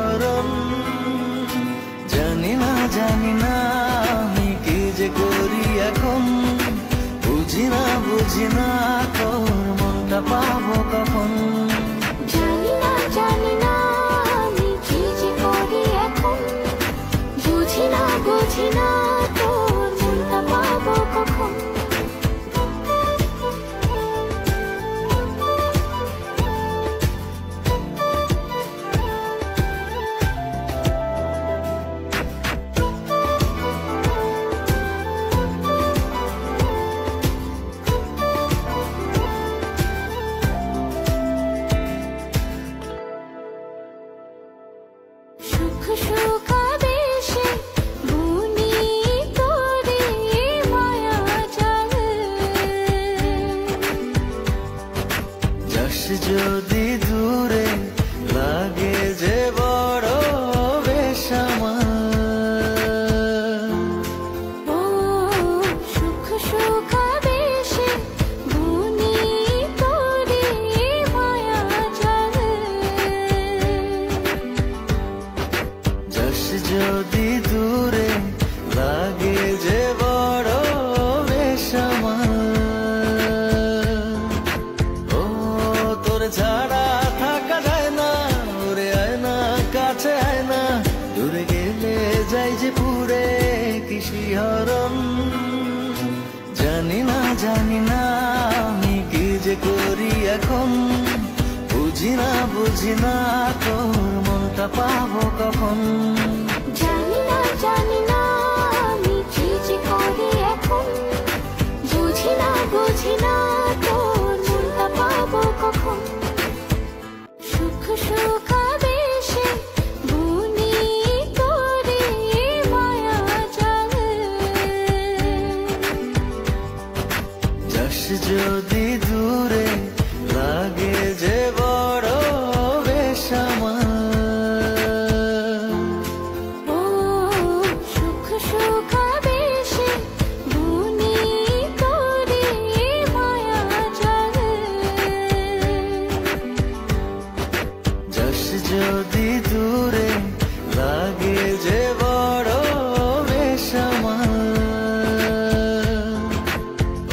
শিহরণ। জানি না আমি কি যে করি এখন, বুঝি না তোর মনটা পাবো কখন। জানি না আমি কি যে করি এখন, বুঝি না তোর মনটা পাবো কখন। সুখ আবেশে বুনি তোরে মায়া জালে, যাস যদি দূরে লাগে যে বড় বেশ আমার। ও সুখ আবেশে বুনি তোরে মায়া জালে, যাস যদি দূরে লাগে যে বড় বেশ আমার। ও তোর ছাড়া থাকা যায় না, ওরে আয় না কাছে আয় না, দূরে গেলে যাই যে পুরে কি শিহরণ। জানি না আমি কি যে করি এখন, বুঝি না তোর মনটা পাবো কখন। জানি না আমি কি যে করি এখন, বুঝি না তোর মনটা পাবো কখন। সুখ আবেশে বুনি তোরে মায়া জালে, যাস যদি দূরে লাগে যে বড় বেশ আমার। ও সুখ আবেশে বুনি তোরে মায়া জালে, যাস যদি দূরে লাগে যে বড় বেশ আমার।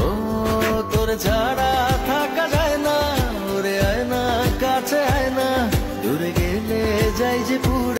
ও তোর